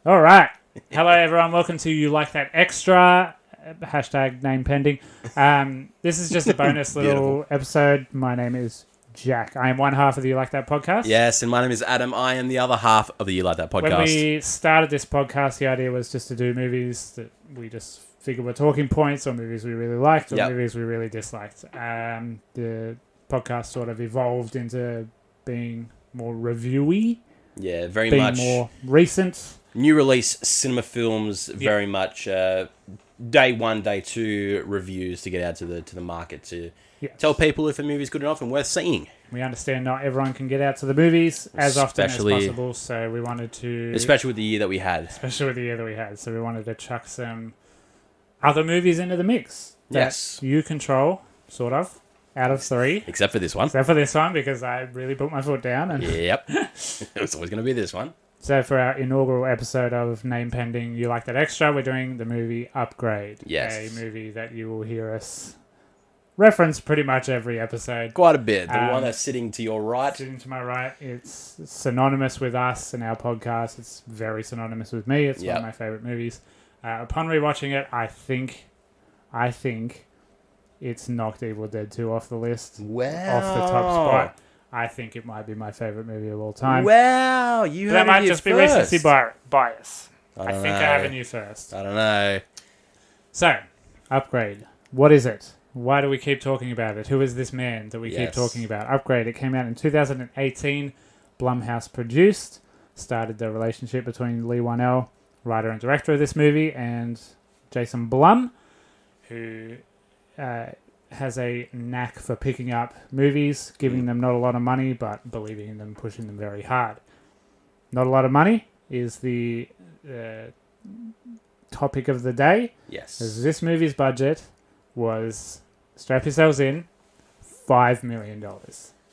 All right. Hello, everyone. Welcome to You Like That Extra. Hashtag name pending. This is just a bonus little episode. My name is Jack. I am one half of the You Like That podcast. Yes, and my name is Adam. I am the other half of the You Like That podcast. When we started this podcast, the idea was just to do movies that we just figured were talking points, or movies we really liked, or movies we really disliked. The podcast sort of evolved into being more reviewy. Yeah, very being much more recent. New release cinema films, very much day one, day two reviews to get out to the market to tell people if a movie's good enough and worth seeing. We understand not everyone can get out to the movies as often as possible, so we wanted to... Especially with the year that we had. So we wanted to chuck some other movies into the mix. Yes. You control, sort of, out of three. Except for this one. Because I really put my foot down. And Yep. It's always going to be this one. So for our inaugural episode of Name Pending You Like That Extra, we're doing the movie Upgrade. Yes. A movie that you will hear us reference pretty much every episode. Quite a bit. The one that's sitting to your right. Sitting to my right. It's synonymous with us and our podcast. It's very synonymous with me. It's one of my favourite movies. Upon rewatching it, I think it's knocked Evil Dead 2 off the list. Wow. Off the top spot. I think it might be my favourite movie of all time. Wow. That might just be recency bias. I think I have a new first. I don't know. So, Upgrade. What is it? Why do we keep talking about it? Who is this man that we keep talking about? Upgrade. It came out in 2018. Blumhouse produced. Started the relationship between Lee Whannell, writer and director of this movie, and Jason Blum, who has a knack for picking up movies, giving them not a lot of money, but believing in them, pushing them very hard. Not a lot of money is the topic of the day. Yes. As this movie's budget was, strap yourselves in, $5 million.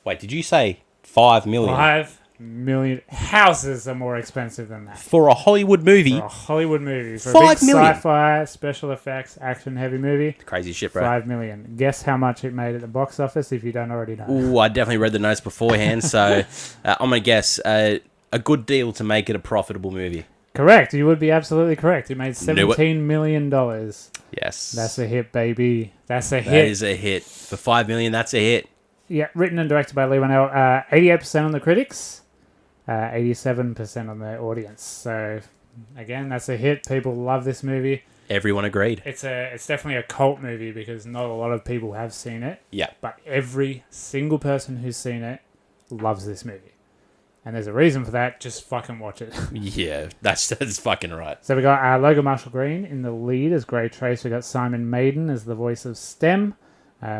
Wait, did you say 5 million? 5 million. Houses are more expensive than that. For a Hollywood movie? For a Hollywood movie. For 5 a big million? sci-fi, special effects, action-heavy movie. Crazy shit, bro. 5 million. Guess how much it made at the box office if you don't already know. Ooh, I definitely read the notes beforehand, so I'm going to guess a good deal to make it a profitable movie. Correct. You would be absolutely correct. It made $17 million. Yes. That's a hit, baby. That's a hit. That is a hit. For 5 million, that's a hit. Yeah, written and directed by Lee Whannell. 88% on the critics, 87% on the audience. So, again, that's a hit. People love this movie. Everyone agreed. It's definitely a cult movie because not a lot of people have seen it. Yeah. But every single person who's seen it loves this movie. And there's a reason for that. Just fucking watch it. Yeah, that's fucking right. So we got Logan Marshall Green in the lead as Grey Trace. We got Simon Maiden as the voice of Stem.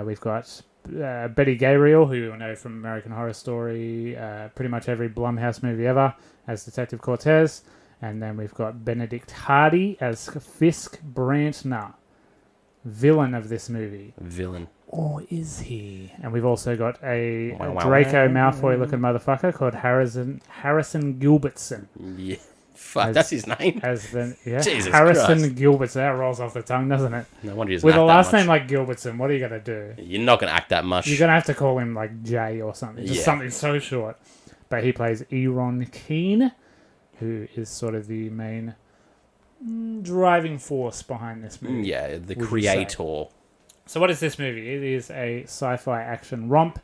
We've got Betty Gabriel, who you know from American Horror Story, pretty much every Blumhouse movie ever, as Detective Cortez. And then we've got Benedict Hardy as Fisk Brantner, villain of this movie. Villain. Or is he? And we've also got a Draco Malfoy-looking motherfucker called Harrison Gilbertson. Yeah. Fuck, that's his name? Jesus Christ. Gilbertson. That rolls off the tongue, doesn't it? No wonder he's with a last name like Gilbertson, what are you going to do? You're not going to act that much. You're going to have to call him like Jay or something. Just something so short. But he plays Eron Keane, who is sort of the main driving force behind this movie. Yeah, the creator. So what is this movie? It is a sci-fi action romp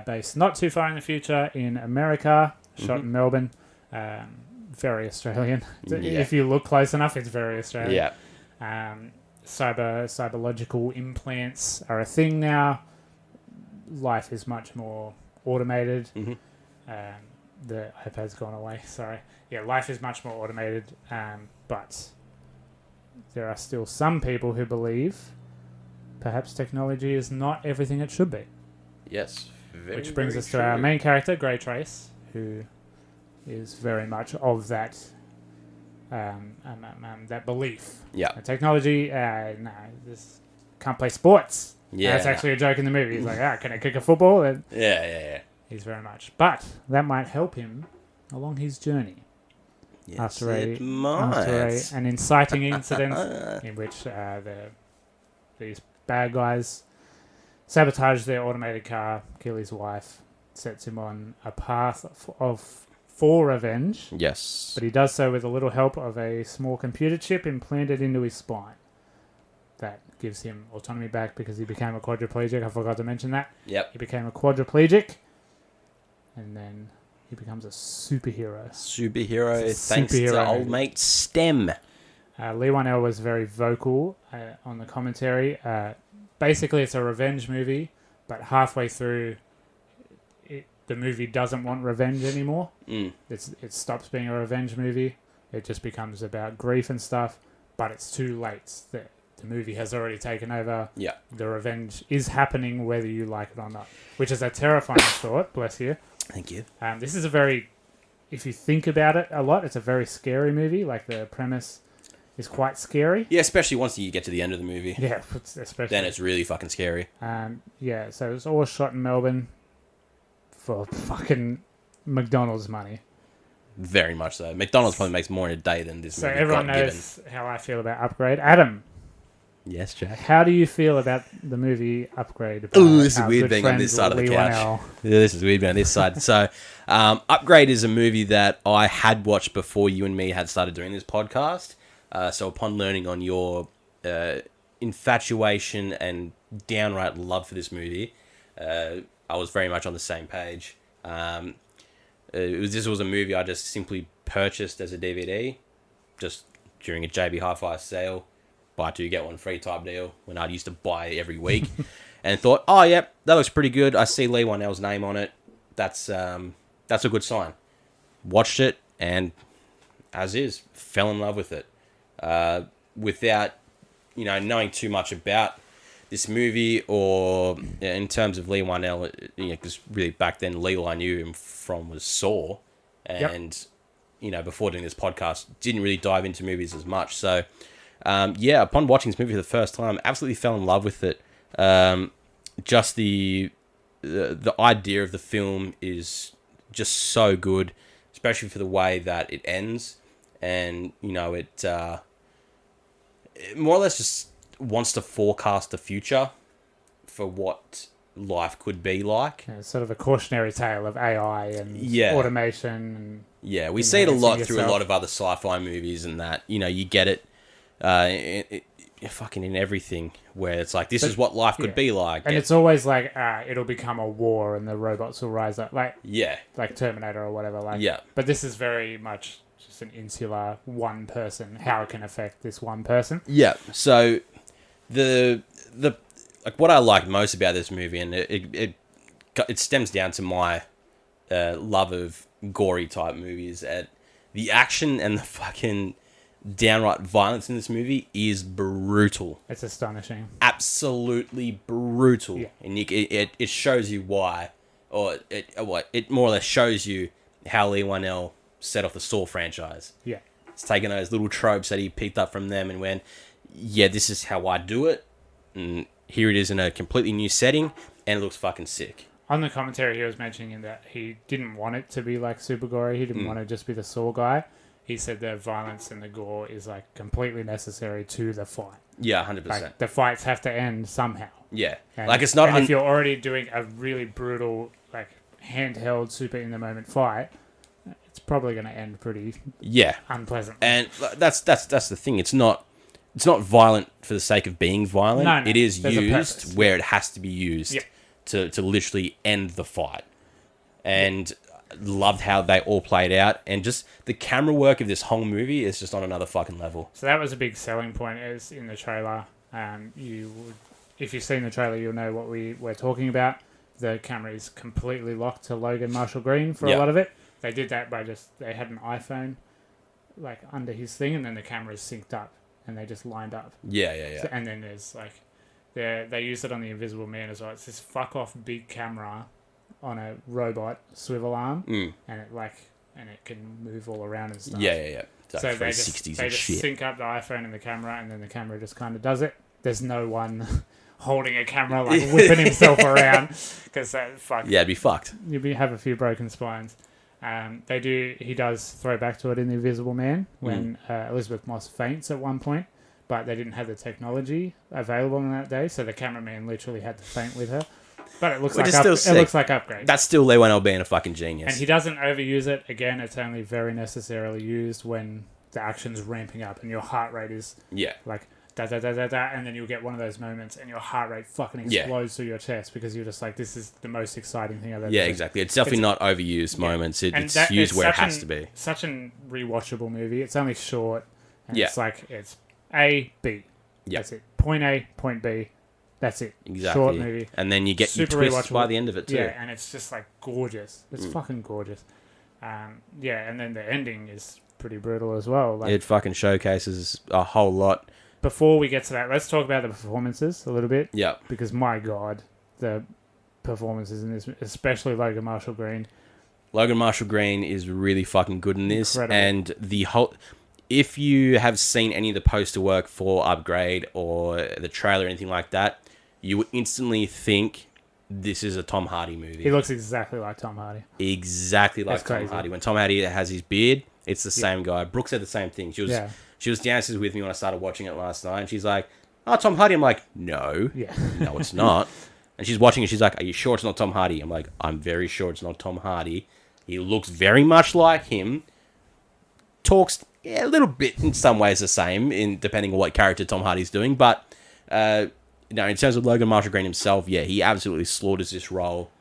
based not too far in the future in America, shot in Melbourne. Very Australian. Yeah. If you look close enough, it's very Australian. Yeah. Cyberlogical implants are a thing now. Life is much more automated. The iPad's gone away. Sorry. Yeah, life is much more automated, but there are still some people who believe perhaps technology is not everything it should be. Yes. Which brings us to our main character, Grey Trace, who is very much of that that belief. Yeah. Technology, this can't play sports. Yeah. That's actually a joke in the movie. He's like, can I kick a football? And yeah. He's very much. But that might help him along his journey. Yes, after an inciting incident in which these bad guys sabotage their automated car, kill his wife, sets him on a path of for revenge. Yes. But he does so with a little help of a small computer chip implanted into his spine. That gives him autonomy back because he became a quadriplegic. I forgot to mention that. Yep. He became a quadriplegic. And then he becomes a superhero. Thanks to old mate STEM. Lee Whannell was very vocal on the commentary. Basically, it's a revenge movie, but halfway through, the movie doesn't want revenge anymore. It stops being a revenge movie. It just becomes about grief and stuff, but it's too late. The movie has already taken over. Yeah. The revenge is happening whether you like it or not, which is a terrifying thought, bless you. Thank you. This is a very, if you think about it a lot, it's a very scary movie. Like, the premise is quite scary. Yeah, especially once you get to the end of the movie. Yeah, especially. Then it's really fucking scary. Yeah, so it's all shot in Melbourne for fucking McDonald's money. Very much so. McDonald's probably makes more in a day than this movie. So everyone knows how I feel about Upgrade. Adam. Yes, Jack. How do you feel about the movie Upgrade? Ooh, this is weird being on this side of the couch. Yeah, this is weird being on this side. So, Upgrade is a movie that I had watched before you and me had started doing this podcast. So upon learning on your infatuation and downright love for this movie, I was very much on the same page. This was a movie I just simply purchased as a DVD, just during a JB Hi-Fi sale. Buy two, get one free type deal when I used to buy every week. And thought, oh, yep, that looks pretty good. I see Lee Whannell's name on it. That's a good sign. Watched it, and as is, fell in love with it. Without, knowing too much about this movie or in terms of Lee Whannell, because really back then, Lee, I knew him from was Saw. And, before doing this podcast, didn't really dive into movies as much. So, upon watching this movie for the first time, absolutely fell in love with it. Just the idea of the film is just so good, especially for the way that it ends. And, it more or less just wants to forecast the future for what life could be like. Yeah, sort of a cautionary tale of AI and automation. And, we see it a lot through a lot of other sci-fi movies and that. You get it. Fucking in everything where it's like this is what life could be like, and it's always like it'll become a war and the robots will rise up, like Terminator or whatever, but this is very much just an insular one person, how it can affect this one person. So the like what I like most about this movie, and it stems down to my love of gory type movies, at the action and the fucking downright violence in this movie is brutal. It's astonishing. Absolutely brutal. And it shows you why, or it more or less shows you how Lee Whannell set off the Saw franchise. It's taken those little tropes that he picked up from them and went, this is how I do it, and here it is in a completely new setting, and it looks fucking sick. On the commentary, he was mentioning that he didn't want it to be like super gory. He didn't want to just be the Saw guy. He said the violence and the gore is like completely necessary to the fight. 100%. Like, the fights have to end somehow. Like it's not. And if you're already doing a really brutal, like handheld, super in the moment fight, it's probably going to end pretty unpleasant. And that's the thing. It's not violent for the sake of being violent. No, it is used where it has to be used to literally end the fight. And loved how they all played out, and just the camera work of this whole movie is just on another fucking level. So that was a big selling point, as in the trailer. If you've seen the trailer, you'll know what we're talking about. The camera is completely locked to Logan Marshall Green for a lot of it. They did that by they had an iPhone like under his thing, and then the camera is synced up, and they just lined up. So, and then there's they used it on the Invisible Man as well. It's this fuck off big camera on a robot swivel arm, and it can move all around and stuff. So they just sync up the iPhone and the camera, and then the camera just kind of does it. There's no one holding a camera like whipping himself around, because it'd be fucked. You'd have a few broken spines. He does throw back to it in The Invisible Man when Elizabeth Moss faints at one point, but they didn't have the technology available on that day, so the cameraman literally had to faint with her. But it looks Which like is still it sick. looks like Upgrade. That's still Lewan being a fucking genius. And he doesn't overuse it. Again, it's only very necessarily used when the action's ramping up and your heart rate is Yeah. like da da da da da, and then you'll get one of those moments and your heart rate fucking explodes through your chest because you're just like, this is the most exciting thing I've ever Yeah, seen. exactly. It's definitely not overused moments. And It's used where it has to be. Such a rewatchable movie. It's only short. And Yeah. It's like, it's A, B. Yeah. That's it. Point A, point B. That's it. Exactly. Short movie. And then you get your Super twists rewatchable. by the end of it too. Yeah, and it's just like gorgeous. It's fucking gorgeous. Yeah, and then the ending is pretty brutal as well. Like, It fucking showcases a whole lot. before we get to that, let's talk about the performances a little bit. Yeah. Because my God, the performances in this, especially Logan Marshall Green. Logan Marshall Green is really fucking good in this. Incredible. And the whole... If you have seen any of the poster work for Upgrade or the trailer or anything like that, you would instantly think this is a Tom Hardy movie. He looks exactly like Tom Hardy. Exactly like That's Tom crazy. Hardy. When Tom Hardy has his beard, it's the same guy. Brooke said the same thing. She was downstairs with me when I started watching it last night, and she's like, "Oh, Tom Hardy." I'm like, "No, Yeah. no, it's not." And she's watching it. She's like, "Are you sure it's not Tom Hardy?" I'm like, "I'm very sure it's not Tom Hardy. He looks very much like him. Talks a little bit in some ways the same, in depending on what character Tom Hardy's doing, but." No, in terms of Logan Marshall Green himself, yeah, he absolutely slaughters this role.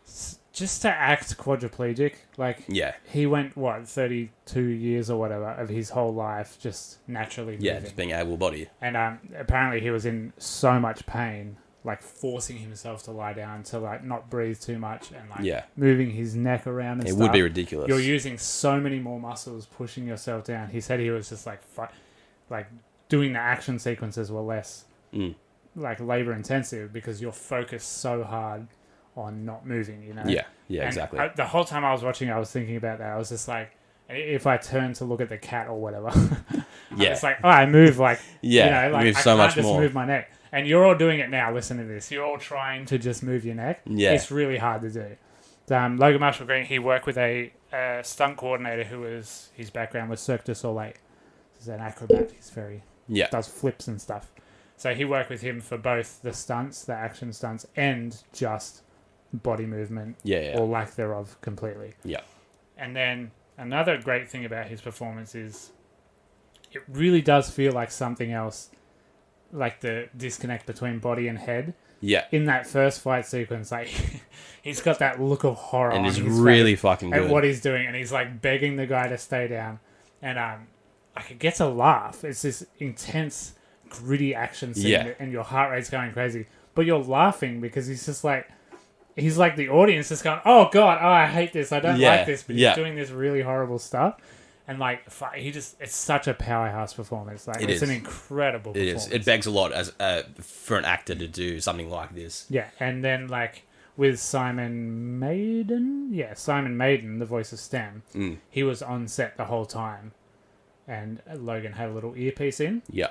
Just to act quadriplegic, like, Yeah. he went, 32 years or whatever of his whole life just naturally Yeah, moving. just being able-bodied. And apparently he was in so much pain, like forcing himself to lie down to like not breathe too much and like moving his neck around and It stuff. would be ridiculous. You're using so many more muscles pushing yourself down. He said he was just like doing the action sequences were less like labor intensive because you're focused so hard on not moving, you know? Yeah, And exactly. the whole time I was watching, I was thinking about that. I was just like, if I turn to look at the cat or whatever, it's like, I move like, Yeah, you know, like move I so can't much just more. move my neck. And you're all doing it now. Listen to this. You're all trying to just move your neck. Yeah. It's really hard to do. Logan Marshall Green, he worked with a stunt coordinator his background was Cirque du Soleil. He's an acrobat. He's does flips and stuff. So he worked with him for both the stunts, the action stunts, and just body movement or lack thereof completely. Yeah. And then another great thing about his performance is it really does feel like something else, like the disconnect between body and head. Yeah. In that first fight sequence, like he's got that look of horror And on it's his really face fucking at good. what he's doing, and he's like begging the guy to stay down, and like it gets a laugh. It's this intense, gritty action scene, and your heart rate's going crazy, but you're laughing because he's just like. He's like the audience just going, oh God, I hate this. I don't like this. But he's doing this really horrible stuff. And like, it's such a powerhouse performance. Like, it's an incredible performance. It is. It begs a lot as for an actor to do something like this. Yeah. And then like with Simon Maiden, the voice of Stem, he was on set the whole time. And Logan had a little earpiece in. Yeah.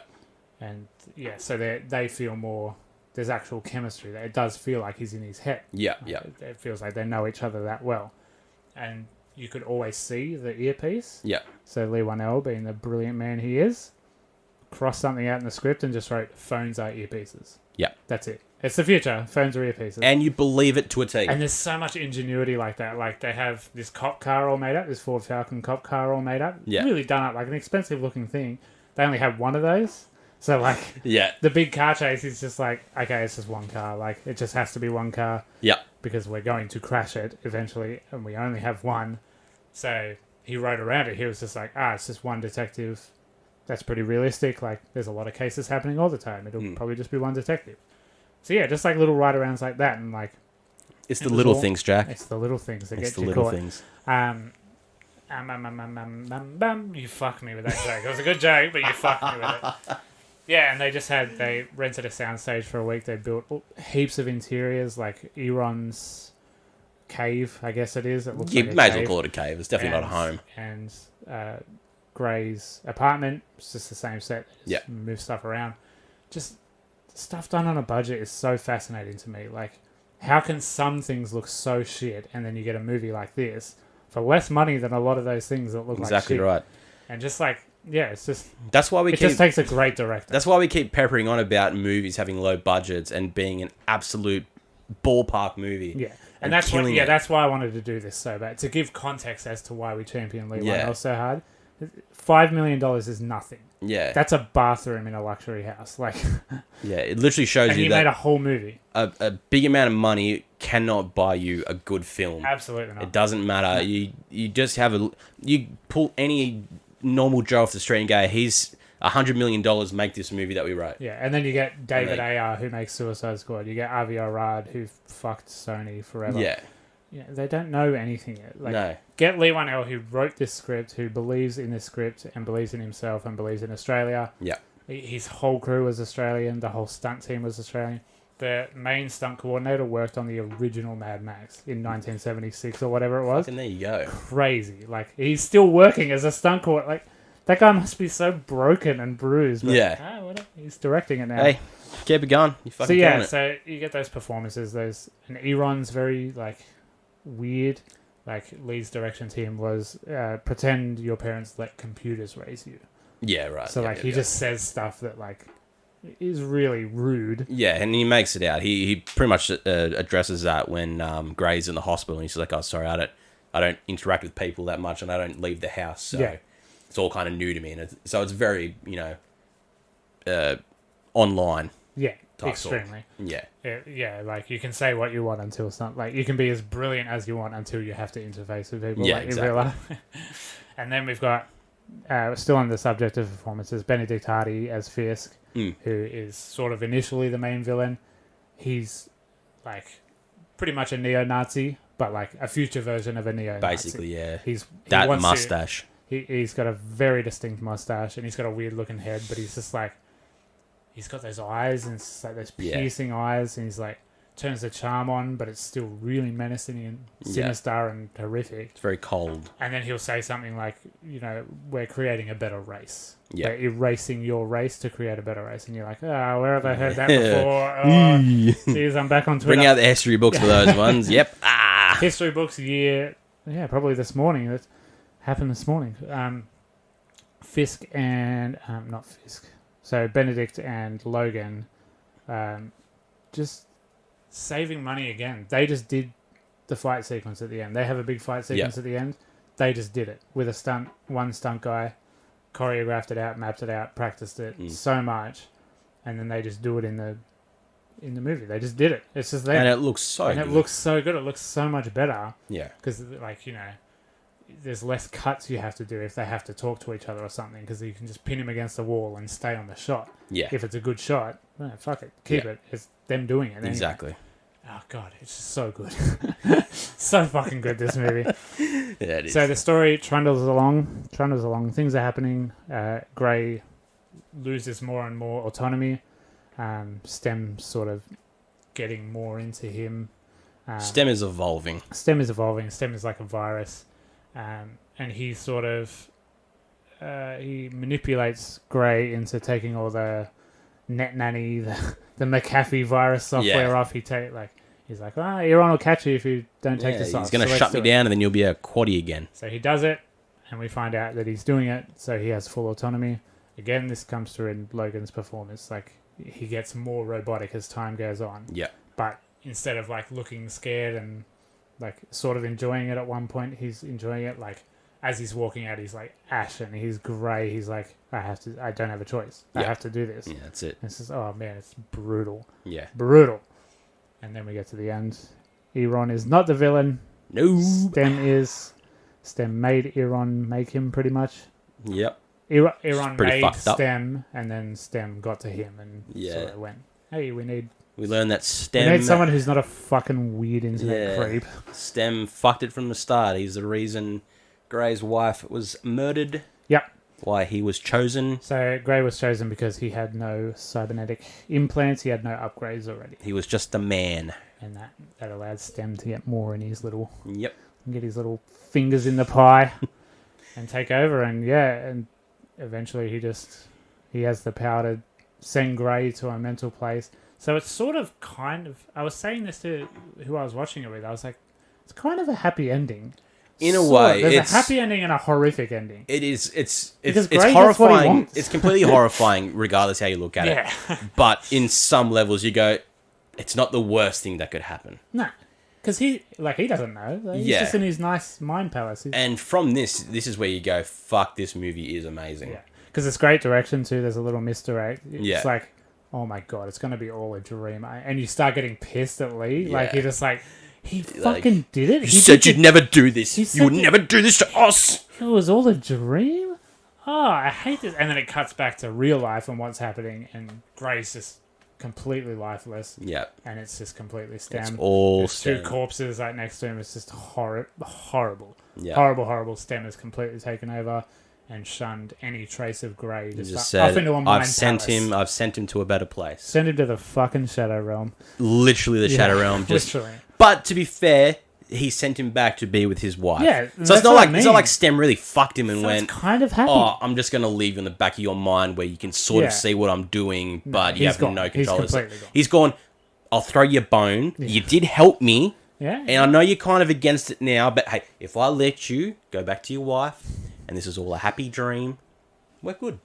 And so they feel more... There's actual chemistry there. It does feel like he's in his head. Yeah. It feels like they know each other that well. And you could always see the earpiece. Yeah. So Lee Wanell, being the brilliant man he is, crossed something out in the script and just wrote, phones are earpieces. Yeah. That's it. It's the future. Phones are earpieces. And you believe it to a T. And there's so much ingenuity like that. Like, they have this cop car all made up, this Ford Falcon cop car all made up. Yeah. Really done up, like an expensive looking thing. They only have one of those. So, like, yeah. The big car chase is just like, okay, it's just one car. Like, it just has to be one car. Yeah. Because we're going to crash it eventually, and we only have one. So, he wrote around it. He was just like, it's just one detective. That's pretty realistic. Like, there's a lot of cases happening all the time. It'll probably just be one detective. So, yeah, just like little write-arounds like that. And, like... It's the little things, Jack. It's the little things that it's get the you little caught. things. You fucked me with that joke. It was a good joke, but you fucked me with it. Yeah, and they rented a soundstage for a week. They built heaps of interiors, like Eron's cave, I guess it is. It looks like a may as well cave. call it a cave. It's definitely not a home. And Gray's apartment, it's just the same set. Yeah. Move stuff around. Just stuff done on a budget is so fascinating to me. Like, how can some things look so shit, and then you get a movie like this for less money than a lot of those things that look like shit? Exactly right. And just like, it's just... That's why it just takes a great director. That's why we keep peppering on about movies having low budgets and being an absolute ballpark movie. Yeah. And that's why, killing it. that's why I wanted to do this so bad. To give context as to why we champion Lee Yeah. Whannell so hard. $5 million is nothing. Yeah. That's a bathroom in a luxury house. Like, Yeah, it literally shows and you he that made a whole movie. a big amount of money cannot buy you a good film. Absolutely not. It doesn't matter. You just have you pull any normal Joe off the street and go, he's $100 million make this movie that we wrote. Yeah, and then you get David Ayer, who makes Suicide Squad. You get Avi Arad, who fucked Sony forever. Yeah. Yeah, they don't know anything yet. Like, No. Get Lee Whannell, who wrote this script, who believes in this script and believes in himself and believes in Australia. Yeah. His whole crew was Australian. The whole stunt team was Australian. The main stunt coordinator worked on the original Mad Max in 1976 or whatever it was. And there you go. Crazy. Like, he's still working as a stunt coordinator. Like, that guy must be so broken and bruised. But, Yeah. whatever. He's directing it now. Hey, keep it going. You fucking killing it. So you get those performances. And Eron's very, like, weird. Like, Lee's direction team was pretend your parents let computers raise you. Yeah, right. So, yeah, like, yeah, he yeah. just says stuff that, like, is really rude. Yeah, and he makes it out. He pretty much addresses that when Gray's in the hospital, and he's like, "Oh, sorry, I don't interact with people that much, and I don't leave the house, so it's all kind of new to me." And so it's very, online. Yeah, type extremely. Talk. Yeah, Yeah, like, you can say what you want until something. Like, you can be as brilliant as you want until you have to interface with people. Yeah, like, exactly. in real life. And then we've got, still on the subject of performances, Benedict Hardy as Fisk, who is sort of initially the main villain. He's, like, pretty much a neo-Nazi, but, like, a future version of a neo-Nazi. basically, yeah. He That wants mustache. He's got a very distinct mustache, and he's got a weird-looking head, but he's just, like, he's got those eyes, and it's like those piercing eyes, and he's, like, turns the charm on, but it's still really menacing and sinister and horrific. It's very cold. And then he'll say something like, we're creating a better race. Yeah. We're erasing your race to create a better race. And you're like, where have I heard that before? Oh, geez, I'm back on Twitter. Bring out the history books for those ones. Yep. History books probably this morning. That happened this morning. Fisk and, not Fisk. So Benedict and Logan, just saving money again. They just did the fight sequence at the end. They have a big fight sequence at the end. They just did it with one stunt guy, choreographed it out, mapped it out, practiced it so much, and then they just do it in the movie. They just did it. It's just there. And it looks so good. It looks so good. It looks so much better. Yeah. Because, there's less cuts you have to do if they have to talk to each other or something, because you can just pin him against the wall and stay on the shot. Yeah. If it's a good shot, fuck it. Keep it. It's them doing it. Anyway. Exactly. Oh, God. It's just so good. So fucking good, this movie. Yeah, it is. So the story trundles along. Things are happening. Gray loses more and more autonomy. Stem sort of getting more into him. Stem is evolving. Stem is like a virus. And he sort of he manipulates Gray into taking all the NetNanny, the McAfee virus software off. He's like, Iran will catch you if you don't take this off. He's going to shut me down, and then you'll be a quaddie again. So he does it, and we find out that he's doing it, so he has full autonomy. Again, this comes through in Logan's performance. Like, he gets more robotic as time goes on. Yeah. But instead of, like, looking scared and, like, sort of enjoying it at one point, he's enjoying it, like, as he's walking out, he's, like, ashen, he's grey, he's like, I don't have a choice. I have to do this. Yeah, that's it. And it's just, oh, man, it's brutal. Yeah. Brutal. And then we get to the end. Iran is not the villain. No. Stem is. Stem made Iran make him, pretty much. Yep. Iran pretty made fucked up. Stem, and then Stem got to him, and sort of went, hey, we need learned that Stem... someone who's not a fucking weird internet creep. Stem fucked it from the start. He's the reason Gray's wife was murdered. Yep. Why he was chosen. So Gray was chosen because he had no cybernetic implants. He had no upgrades already. He was just a man. And that allowed Stem to get more in his little... Yep. Get his little fingers in the pie and take over. And eventually he has the power to send Gray to a mental place. So it's sort of I was saying this to who I was watching it with. I was like, it's kind of a happy ending. In a way, there's a happy ending and a horrific ending. It is. It's Gray horrifying. gets what he wants. It's completely horrifying, regardless how you look at it. But in some levels, you go, it's not the worst thing that could happen. No. Because he doesn't know. He's just in his nice mind palace. And from this is where you go, fuck, this movie is amazing. Yeah. Because it's great direction too. There's a little misdirect. It's Yeah. like, oh my God, it's going to be all a dream. And you start getting pissed at Lee. Like, you're just like, he fucking did it. You said you'd never do this. You would said never do this to us. It was all a dream? Oh, I hate this. And then it cuts back to real life and what's happening. And Gray's just completely lifeless. Yeah. And it's just completely stemmed. It's all There's stem. two corpses right next to him. It's just horrible. Yeah. Horrible. Stem has completely taken over and shunned any trace of Gray. He just off said, into a mind palace. I've sent him to a better place. Send him to the fucking Shadow Realm. Literally the Shadow Realm. Literally. But to be fair, he sent him back to be with his wife. Yeah, so it's not like Stem really fucked him and so went, it's kind of happy. oh, I'm just going to leave you in the back of your mind where you can sort of see what I'm doing, but you have no control. He's completely gone. He's gone, I'll throw you a bone. Yeah. You did help me. Yeah. And I know you're kind of against it now, but hey, if I let you go back to your wife and this is all a happy dream, we're good.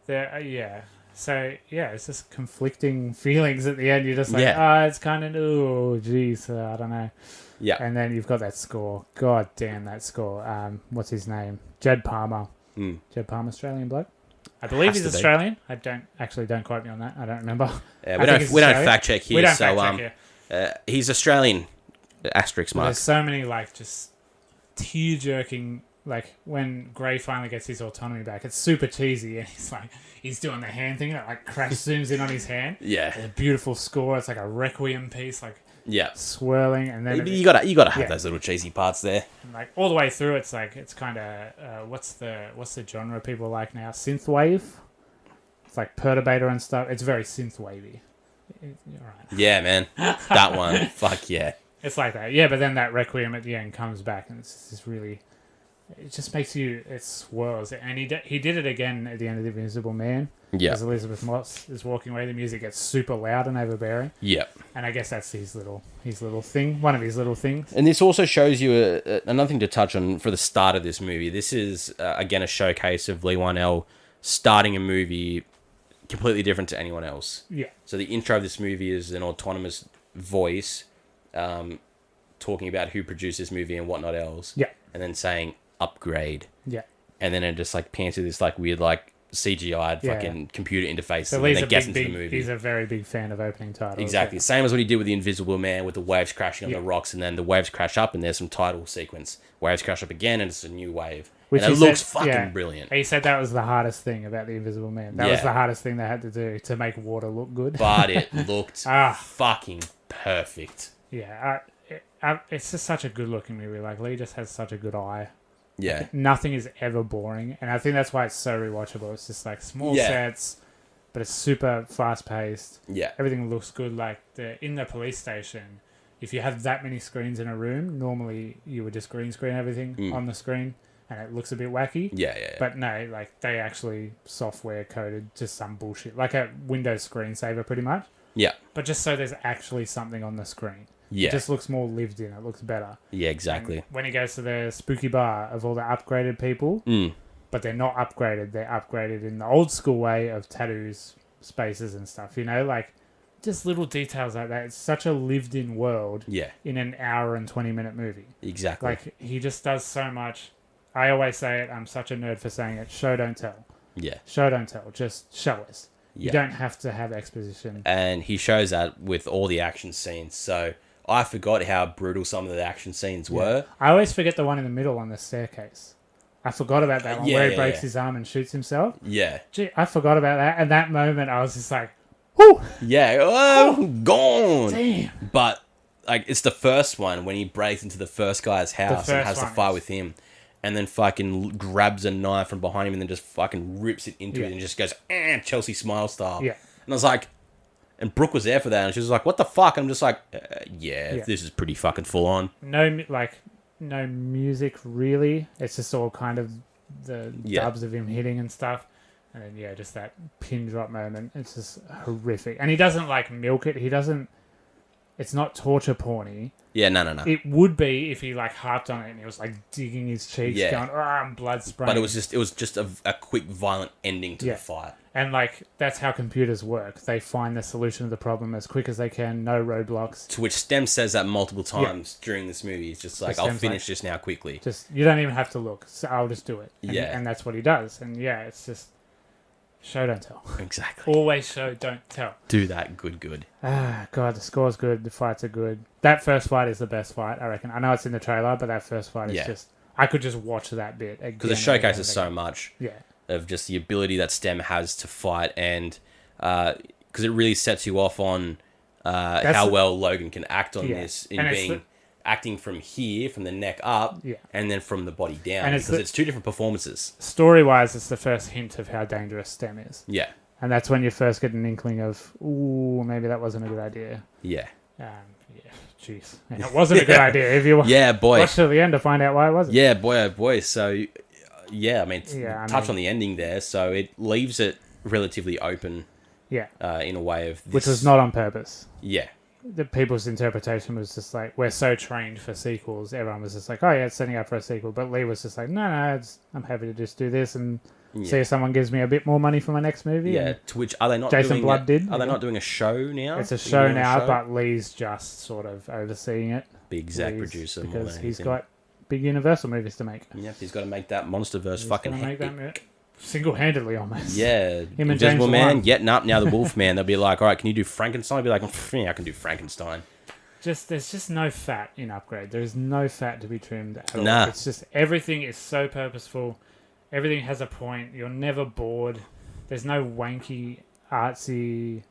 Yeah. So, yeah, it's just conflicting feelings at the end. You're just like, it's kind of, oh, geez, I don't know. Yeah. And then you've got that score. God damn, that score. What's his name? Jed Palmer. Jed Palmer, Australian bloke? I believe he's Australian. Don't quote me on that. I don't remember. Yeah, we don't fact check here. He's Australian. Asterisk mark. There's so many, just tear-jerking, when Gray finally gets his autonomy back, it's super cheesy, and he's doing the hand thing, that crash zooms in on his hand. Yeah. A beautiful score. It's like a requiem piece, swirling, and then you gotta have those little cheesy parts there. And all the way through, it's kind of what's the genre people like now? Synthwave. It's like perturbator and stuff. It's very synthwavy. You're right. Yeah, man, that one. Fuck yeah. It's like that. Yeah, but then that requiem at the end comes back, and it's just really. It just makes you. It swirls, and he did it again at the end of The Invisible Man. Yeah. As Elizabeth Moss is walking away, the music gets super loud and overbearing. Yeah. And I guess that's his little thing, one of his little things. And this also shows you another thing to touch on for the start of this movie. This is, again, a showcase of Lee Whannell starting a movie completely different to anyone else. Yeah. So the intro of this movie is an autonomous voice talking about who produced this movie and whatnot else. Yeah. And then saying, upgrade. Yeah. And then it just pans to this weird CGI'd fucking computer interface, so and then it gets into the movie. He's a very big fan of opening titles. Exactly. Yeah. Same as what he did with The Invisible Man, with the waves crashing on the rocks, and then the waves crash up, and there's some title sequence. Waves crash up again, and it's a new wave. And it looks fucking brilliant. He said that was the hardest thing about The Invisible Man. That was the hardest thing they had to do, to make water look good. But it looked fucking perfect. Yeah. It's just such a good-looking movie. Lee just has such a good eye. Yeah. Nothing is ever boring, and I think that's why it's so rewatchable. It's just small sets, but it's super fast-paced. Yeah. Everything looks good. In the police station, if you have that many screens in a room, normally you would just green screen everything on the screen, and it looks a bit wacky. Yeah. But no, they actually software coded just some bullshit, like a Windows screensaver, pretty much. Yeah. But just so there's actually something on the screen. Yeah. It just looks more lived in. It looks better. Yeah, exactly. And when he goes to the spooky bar of all the upgraded people, but they're not upgraded. They're upgraded in the old school way of tattoos, spaces and stuff. Just little details like that. It's such a lived in world in an hour and 20-minute movie. Exactly. He just does so much. I always say it. I'm such a nerd for saying it. Show, don't tell. Yeah. Show, don't tell. Just show us. Yeah. You don't have to have exposition. And he shows that with all the action scenes. So I forgot how brutal some of the action scenes were. I always forget the one in the middle on the staircase. I forgot about that one where he breaks his arm and shoots himself. Yeah. Gee, I forgot about that. And that moment, I was just like, whoo! Yeah. Gone. Damn. But it's the first one when he breaks into the first guy's house and has to fight with him. And then fucking grabs a knife from behind him and then just fucking rips it into it and just goes, Chelsea Smile style. Yeah. And I was like... And Brooke was there for that, and she was like, what the fuck? And I'm just like, this is pretty fucking full on. No music, really. It's just all kind of the dubs of him hitting and stuff. And then, just that pin drop moment. It's just horrific. And he doesn't, milk it. He doesn't... it's not torture porny. Yeah, no. It would be if he like harped on it and he was like digging his cheeks, Yeah. going, and blood spraying. But it was just a quick, violent ending to the fight. And like that's how computers work. They find the solution to the problem as quick as they can, no roadblocks. To which Stem says that multiple times during this movie. It's just like, I'll finish this now quickly. Just you don't even have to look. So I'll just do it. And, Yeah. and that's what he does. And yeah, it's just show don't tell. Exactly. Always show don't tell. Do that. Good. Ah, God, the score's good. The fights are good. That first fight is the best fight, I reckon. I know it's in the trailer, but that first fight is just... I could just watch that bit again. Because it showcases so much of just the ability that Stem has to fight, and because it really sets you off on how well Logan can act on this in being... acting from here, from the neck up, and then from the body down, and because it's two different performances. Story-wise, it's the first hint of how dangerous Stem is. Yeah. And that's when you first get an inkling of, ooh, maybe that wasn't a good idea. Yeah. Jeez. And it wasn't a good idea if you watch till the end to find out why it wasn't. Yeah, boy, oh boy. So, yeah, I mean, touch on the ending there, so it leaves it relatively open. Yeah. In a way of... Which was not on purpose. Yeah. The people's interpretation was just like, we're so trained for sequels. Everyone was just like, oh yeah, it's setting up for a sequel. But Lee was just like, no, I'm happy to just do this and see if someone gives me a bit more money for my next movie. Yeah, to which are they not Jason doing Blood did. Are they not doing a show now? It's a show now, but Lee's just sort of overseeing it. Big exec producer. Because he's got big Universal movies to make. Yep, he's got to make that MonsterVerse fucking hectic. Single-handedly almost. Yeah. Him and Invisible James Man, Wan. getting up now, the Wolf Man. They'll be like, all right, can you do Frankenstein? I'll be like, yeah, I can do Frankenstein. There's just no fat in Upgrade. There's no fat to be trimmed at all. Nah. It's just everything is so purposeful. Everything has a point. You're never bored. There's no wanky, artsy,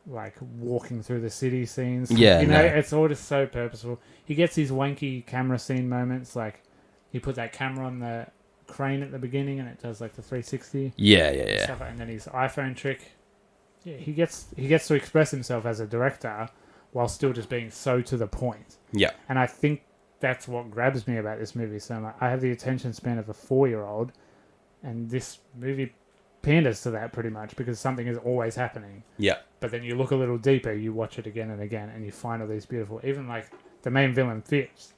like walking through the city scenes. Yeah, it's all just so purposeful. He gets these wanky camera scene moments, like he put that camera on the crane at the beginning and it does like the 360. Yeah. Stuff, and then his iPhone trick. Yeah, he gets to express himself as a director while still just being so to the point. Yeah. And I think that's what grabs me about this movie so much. I have the attention span of a 4-year-old, and this movie panders to that pretty much because something is always happening. Yeah. But then you look a little deeper, you watch it again and again, and you find all these beautiful... Even like the main villain, Fisk,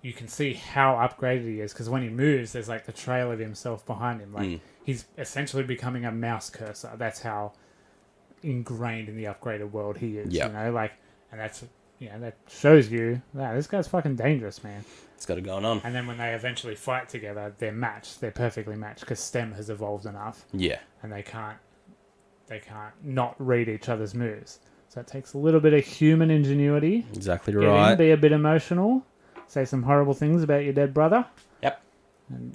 you can see how upgraded he is because when he moves, there's like the trail of himself behind him. Like he's essentially becoming a mouse cursor. That's how ingrained in the upgraded world he is. Yep. You know, like, and that's that shows you that this guy's fucking dangerous, man. It's got it going on. And then when they eventually fight together, they're matched. They're perfectly matched because STEM has evolved enough. Yeah. And they can't not read each other's moves. So it takes a little bit of human ingenuity. Exactly Get right. in, be a bit emotional. Say some horrible things about your dead brother. Yep.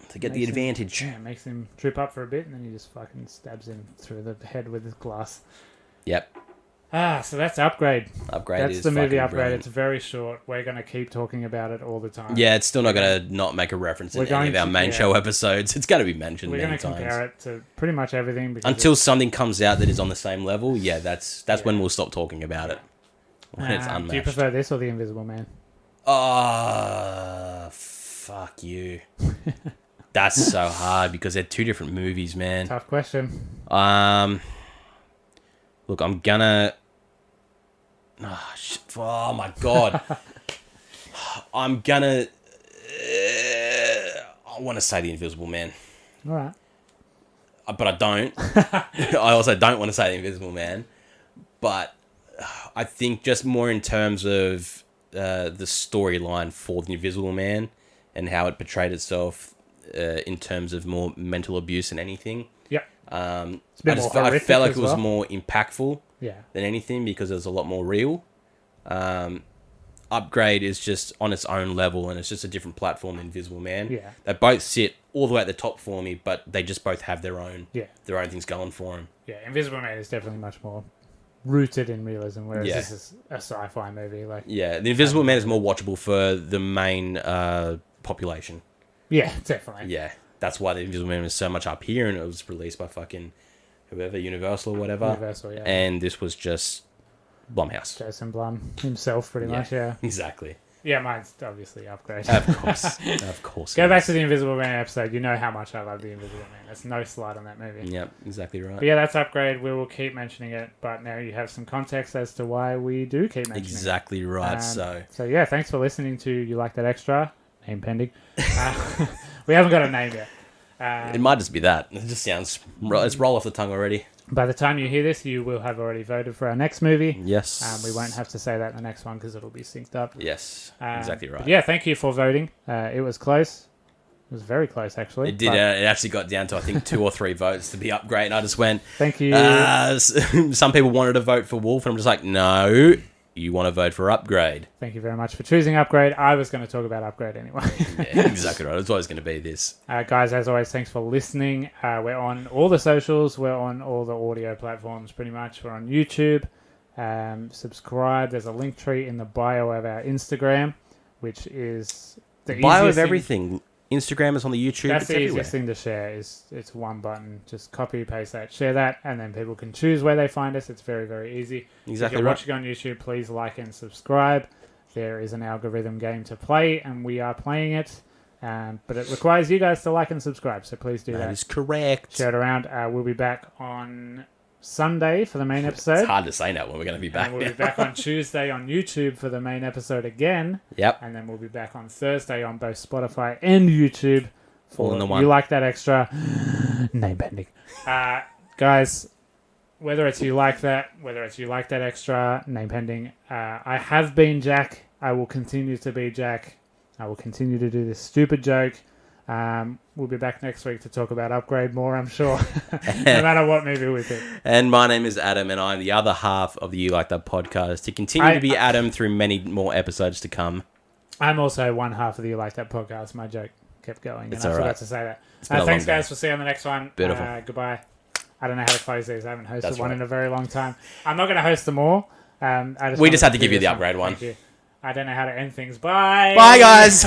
To get the advantage. Makes him trip up for a bit, and then he just fucking stabs him through the head with his glass. Yep. So that's Upgrade. That's the movie Upgrade. Brilliant. It's very short. We're going to keep talking about it all the time. Yeah, it's still not going to not make a reference in any of our main show episodes. It's going to be mentioned many times. We're going to compare it to pretty much everything. Until something comes out that is on the same level, that's when we'll stop talking about it. When it's unmatched. Do you prefer this or The Invisible Man? Fuck you. That's so hard because they're two different movies, man. Tough question. Look, I'm gonna... Oh my god. I'm gonna... I want to say The Invisible Man. All right. But I don't. I also don't want to say The Invisible Man. But I think just more in terms of the storyline for The Invisible Man and how it portrayed itself in terms of more mental abuse than anything. Yep. I felt like it was more impactful than anything because it was a lot more real. Upgrade is just on its own level and it's just a different platform than Invisible Man. Yeah. They both sit all the way at the top for me, but they just both have their own things going for them. Yeah, Invisible Man is definitely much more rooted in realism, whereas this is a sci-fi movie. The Invisible Man is more watchable for the main population. Yeah, definitely. Yeah, that's why The Invisible Man was so much up here, and it was released by fucking whoever, Universal or whatever. Universal, yeah. And this was just Blumhouse. Jason Blum himself, pretty much, yeah. Exactly. Yeah, mine's obviously Upgrade. Of course. Of course. Go back to the Invisible Man episode. You know how much I love the Invisible Man. There's no slight on that movie. Yep, exactly right. But yeah, that's Upgrade. We will keep mentioning it, but now you have some context as to why we do keep mentioning Exactly right. So yeah, thanks for listening to You Like That Extra. Name pending. We haven't got a name yet. it might just be that. It just sounds... It's roll off the tongue already. By the time you hear this, you will have already voted for our next movie. Yes. We won't have to say that in the next one because it'll be synced up. Yes, exactly right. But yeah, thank you for voting. It was close. It was very close, actually. It did. It actually got down to, I think, 2 or 3 votes to be Upgrade. And I just went... Thank you. Some people wanted to vote for Wolf, and I'm just like, no, you want to vote for Upgrade. Thank you very much for choosing Upgrade. I was going to talk about Upgrade anyway. Yeah, exactly right. It's always going to be this. Guys, as always, thanks for listening. We're on all the socials. We're on all the audio platforms, pretty much. We're on YouTube. Subscribe. There's a link tree in the bio of our Instagram, which is the Bio easiest of everything. Instagram is on the YouTube. That's it's the everywhere. easiest thing to share. It's one button. Just copy, paste that, share that, and then people can choose where they find us. It's very, very easy. Exactly if you're right. watching on YouTube, please like and subscribe. There is an algorithm game to play, and we are playing it. But it requires you guys to like and subscribe, so please do that. That is correct. Share it around. We'll be back on Sunday for the main episode. It's hard to say now when we're going to be back. And we'll be back on Tuesday on YouTube for the main episode again. Yep. And then we'll be back on Thursday on both Spotify and YouTube. All in the one. You Like That Extra. Name pending. Guys, whether it's You Like That, whether it's You Like That Extra, name pending. I have been Jack. I will continue to be Jack. I will continue to do this stupid joke. We'll be back next week to talk about Upgrade more, I'm sure. No matter what movie we pick. And my name is Adam, and I'm the other half of the You Like That podcast. To continue to be Adam through many more episodes to come. I'm also one half of the You Like That podcast. My joke kept going, It's and I all forgot right. to say that. It's been a Thanks, long guys. day. We'll see you on the next one. Beautiful. Goodbye. I don't know how to close these. I haven't hosted That's one right. in a very long time. I'm not going to host them all. We just had to give you the Upgrade one. Thank you. I don't know how to end things. Bye. Bye, guys.